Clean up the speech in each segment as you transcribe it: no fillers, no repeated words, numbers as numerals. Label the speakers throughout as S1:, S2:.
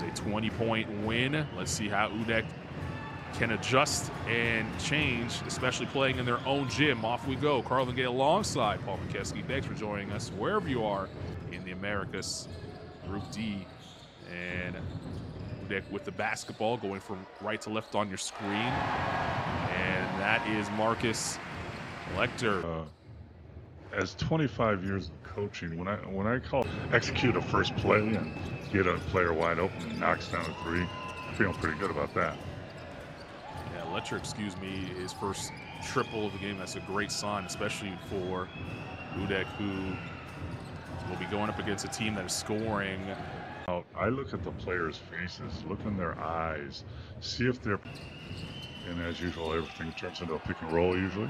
S1: was a 20-point win. Let's see how UdeC can adjust and change, especially playing in their own gym. Off we go. Carlin Gay alongside Paul McKeskey. Thanks for joining us wherever you are in the Americas. Group D. And UdeC with the basketball going from right to left on your screen. And that is Marcus Lecter.
S2: As 25 years of coaching, when I call execute a first play and get a player wide open and knocks down a three, I'm feeling pretty good about that.
S1: Yeah, Letcher, his first triple of the game. That's a great sign, especially for UdeC, who will be going up against a team that is scoring.
S2: I look at the players' faces, look in their eyes, see if they're, and as usual, everything turns into a pick and roll usually.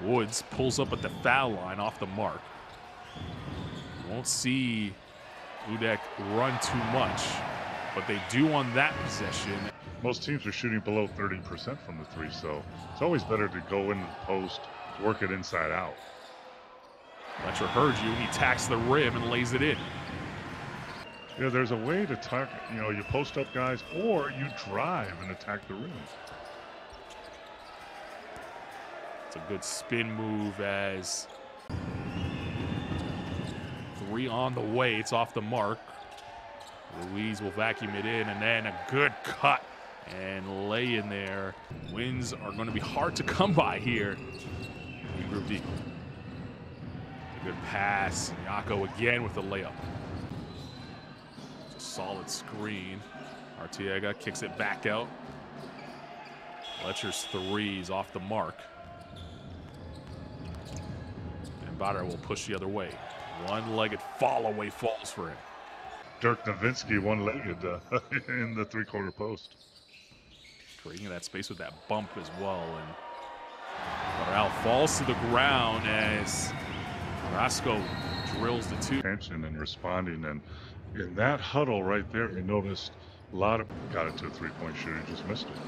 S1: Woods pulls up at the foul line off the mark. Won't see UdeC run too much, but they do on that possession.
S2: Most teams are shooting below 30% from the three, so it's always better to go in the post, work it inside out.
S1: Letcher heard you. He tacks the rim and lays it in.
S2: Yeah, there's a way to attack, you post up guys, or you drive and attack the rim.
S1: It's a good spin move as three on the way. It's off the mark. Ruiz will vacuum it in, and then a good cut and lay in there. Wins are going to be hard to come by here in Group D. A good pass. Yako again with the layup. It's a solid screen. Arteaga kicks it back out. Letcher's threes off the mark. Bauer will push the other way. One-legged fall away falls for him.
S2: Dirk Nowitzki one-legged in the three-quarter post.
S1: Creating that space with that bump as well. And Barral falls to the ground as Carrasco drills the two.
S2: Attention and responding, and in that huddle right there, you noticed a lot of got it to a three-point shooter, just missed it.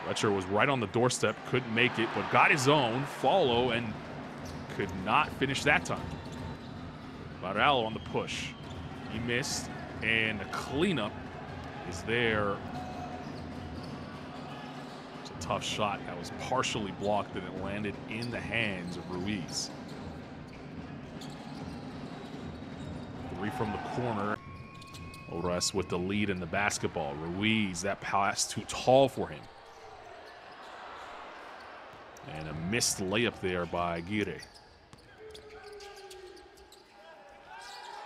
S1: Letcher was right on the doorstep, couldn't make it, but got his own follow and could not finish that time. Barral on the push. He missed, and the cleanup is there. It's a tough shot that was partially blocked, and it landed in the hands of Ruiz. Three from the corner. Obras with the lead in the basketball. Ruiz, that pass too tall for him. And a missed layup there by Aguirre.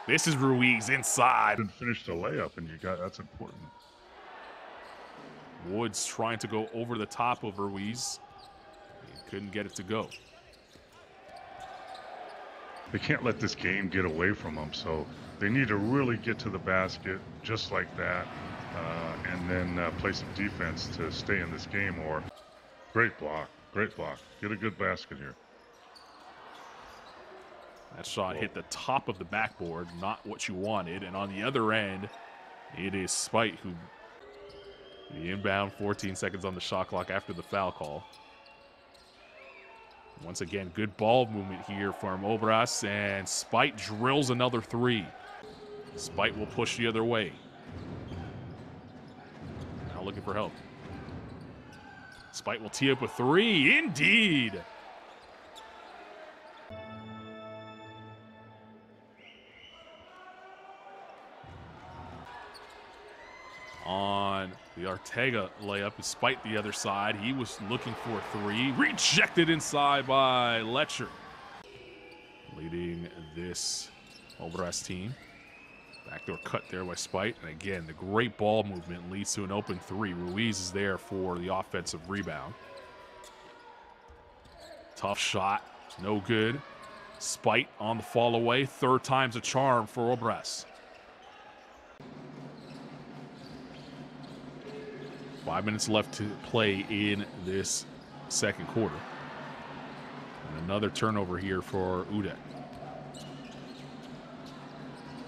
S1: This is Ruiz inside.
S2: Didn't finish the layup, and that's important.
S1: Woods trying to go over the top of Ruiz. He couldn't get it to go.
S2: They can't let this game get away from them, so they need to really get to the basket just like that, and then play some defense to stay in this game. Or great block. Great block. Get a good basket here.
S1: That shot hit the top of the backboard, not what you wanted. And on the other end, it is Spite who, the inbound, 14 seconds on the shot clock after the foul call. Once again, good ball movement here from Obras, and Spite drills another three. Spite will push the other way. Now looking for help. Spite will tee up a three. Indeed. On the Arteaga layup, despite the other side, he was looking for a three. Rejected inside by Letcher. Leading this Obras team. Backdoor cut there by Spite. And again, the great ball movement leads to an open three. Ruiz is there for the offensive rebound. Tough shot. No good. Spite on the fall away. Third time's a charm for Obras. 5 minutes left to play in this second quarter. And another turnover here for UdeC.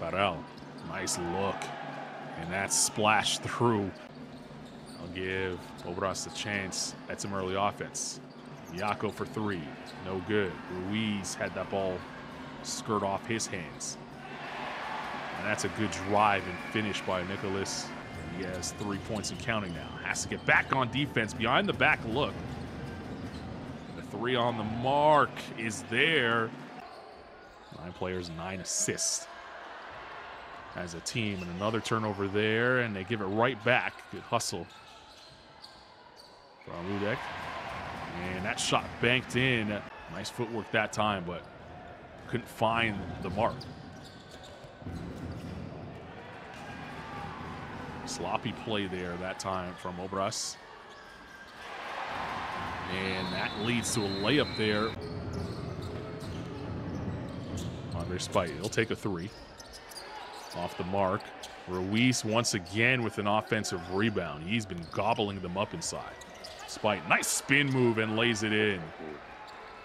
S1: Barral. Nice look, and that splash through. I'll give Obras a chance at some early offense. Yako for three, no good. Ruiz had that ball skirt off his hands. And that's a good drive and finish by Nicholas. He has 3 points and counting now. Has to get back on defense. Behind the back look. The 3 on the mark is there. 9 players, 9 assists as a team. And another turnover there, and they give it right back. Good hustle from UdeC. And that shot banked in. Nice footwork that time, but couldn't find the mark. Sloppy play there that time from Obras. And that leads to a layup there. Andre Spite, he'll take a 3. Off the mark. Ruiz once again with an offensive rebound. He's been gobbling them up inside. Spite, nice spin move and lays it in.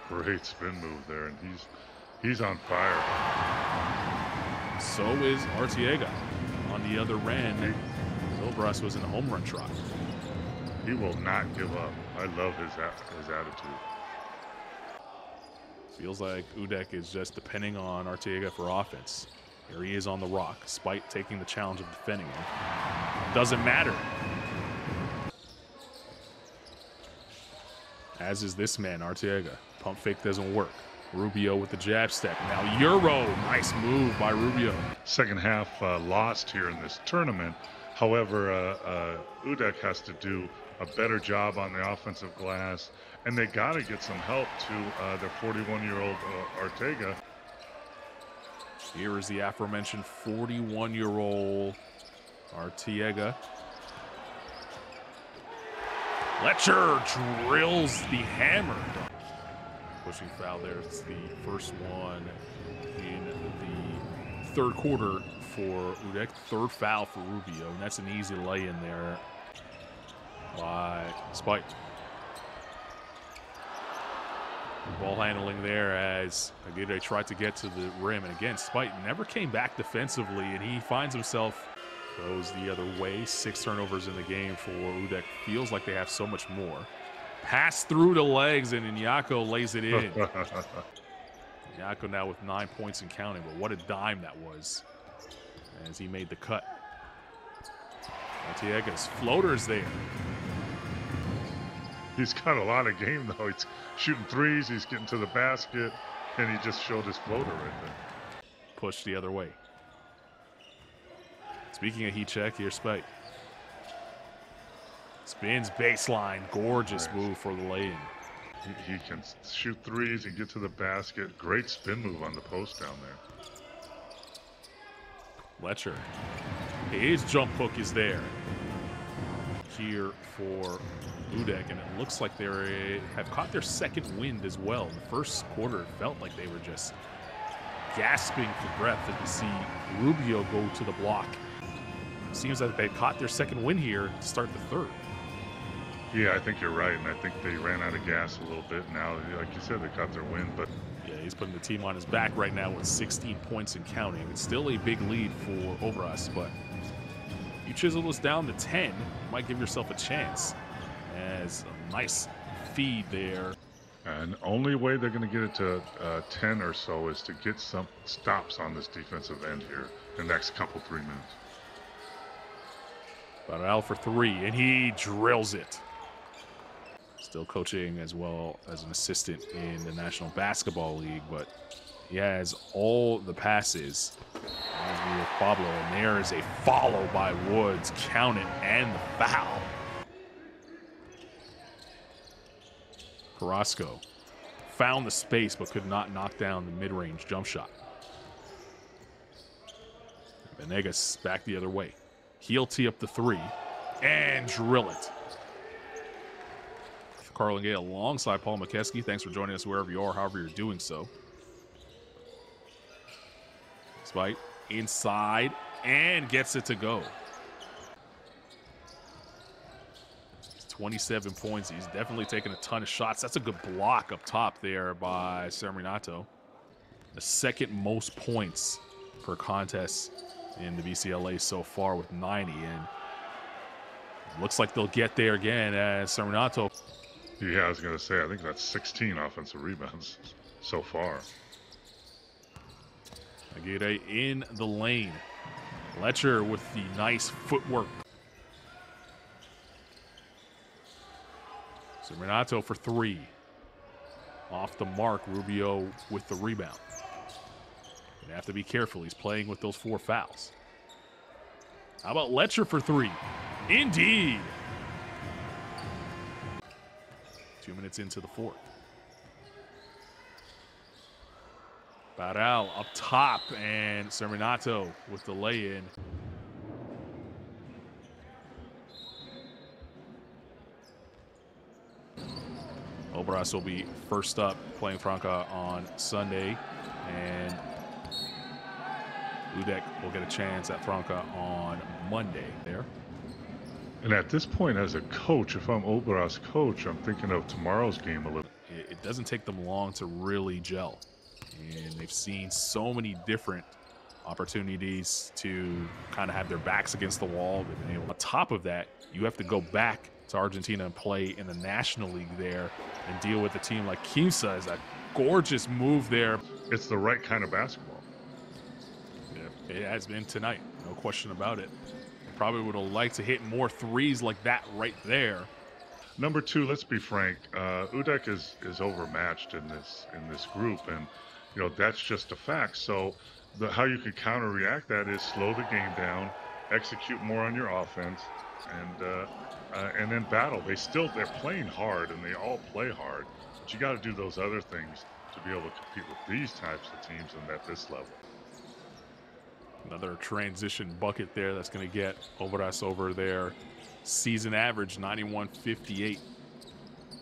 S2: Great spin move there, and he's on fire.
S1: So is Arteaga on the other end. Obras was in a home run trot.
S2: He will not give up. I love his attitude.
S1: Feels like UdeC is just depending on Arteaga for offense. Here he is on the rock. Spite taking the challenge of defending him. Doesn't matter. As is this man, Arteaga. Pump fake doesn't work. Rubio with the jab step. Now Euro. Nice move by Rubio.
S2: Second half lost here in this tournament. However, UdeC has to do a better job on the offensive glass, and they got to get some help to their 41-year-old Arteaga.
S1: Here is the aforementioned 41-year-old Arteaga. Letcher drills the hammer. Pushing foul there. It's the first one in the third quarter for UdeC. Third foul for Rubio, and that's an easy lay in there by Spite. Ball handling there as Aguirre tried to get to the rim, and again, Spite never came back defensively, and he finds himself goes the other way. 6 turnovers in the game for UdeC. Feels like they have so much more. Pass through the legs, and Iñaco lays it in. Iñaco now with 9 points and counting, but what a dime that was as he made the cut. Arteaga's floater's there.
S2: He's got a lot of game, though. He's shooting threes, he's getting to the basket, and he just showed his floater right there.
S1: Push the other way. Speaking of heat check, here's Spite. Spins baseline. Gorgeous move for the lay-in.
S2: He can shoot threes and get to the basket. Great spin move on the post down there.
S1: Letcher. His jump hook is there. Here for UdeC, and it looks like they have caught their second wind as well. In the first quarter, it felt like they were just gasping for breath to see Rubio go to the block. Seems like they caught their second win here to start the third.
S2: Yeah, I think you're right, and I think they ran out of gas a little bit. Now, like you said, they caught their win, but
S1: yeah, he's putting the team on his back right now with 16 points and counting. It's still a big lead for Obras, but you chisel this down to 10, you might give yourself a chance. As a nice feed there.
S2: And the only way they're going to get it to 10 or so is to get some stops on this defensive end here in the next couple 3 minutes.
S1: Barral for 3, and he drills it. Still coaching as well as an assistant in the National Basketball League, but he has all the passes. As we with Pablo, and there is a follow by Woods. Count it, and the foul. Carrasco found the space but could not knock down the mid-range jump shot. Venegas back the other way. He'll tee up the 3 and drill it. Carl Gay alongside Paul McKeskey. Thanks for joining us wherever you are, however you're doing so. Spite inside and gets it to go. 27 points. He's definitely taken a ton of shots. That's a good block up top there by Serminato. The second most points per contest in the BCLA so far with 90. And looks like they'll get there again as Serminato.
S2: Yeah, I was going to say, I think that's 16 offensive rebounds so far.
S1: Aguirre in the lane. Letcher with the nice footwork. So Renato for 3. Off the mark, Rubio with the rebound. Gonna have to be careful. He's playing with those 4 fouls. How about Letcher for 3? Indeed. 2 minutes into the 4th. Barral up top, and Serminato with the lay-in. Obras will be first up, playing Franca on Sunday, and UdeC will get a chance at Franca on Monday there.
S2: And at this point, as a coach, if I'm Obras' coach, I'm thinking of tomorrow's game a little.
S1: It doesn't take them long to really gel, and they've seen so many different opportunities to kind of have their backs against the wall. They've been able. On top of that, you have to go back to Argentina and play in the National League there and deal with a team like Quimsa. Is a gorgeous move there.
S2: It's the right kind of basketball.
S1: Yeah, it has been tonight, no question about it. Probably would have liked to hit more threes like that right there.
S2: Number 2, let's be frank, UdeC is overmatched in this group, and you know that's just a fact. So how you can counter-react that is slow the game down, execute more on your offense, and then battle. They're playing hard, and they all play hard, but you got to do those other things to be able to compete with these types of teams and at this level.
S1: Another transition bucket there that's going to get Obras over their season average, 91-58.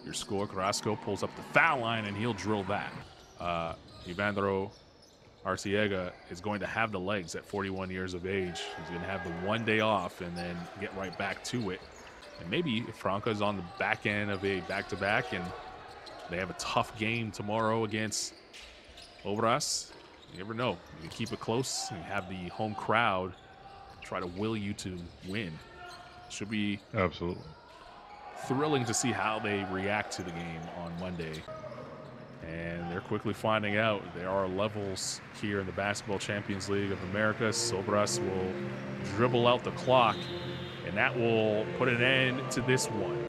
S1: Your score, Carrasco pulls up the foul line, and he'll drill that. Ivandro Arciega is going to have the legs at 41 years of age. He's going to have the 1 day off and then get right back to it. And maybe if Franca's on the back end of a back-to-back and they have a tough game tomorrow against Obras, you never know. You can keep it close and have the home crowd try to will you to win. Should be
S2: absolutely
S1: thrilling to see how they react to the game on Monday. And they're quickly finding out there are levels here in the Basketball Champions League of America. Obras will dribble out the clock, and that will put an end to this one.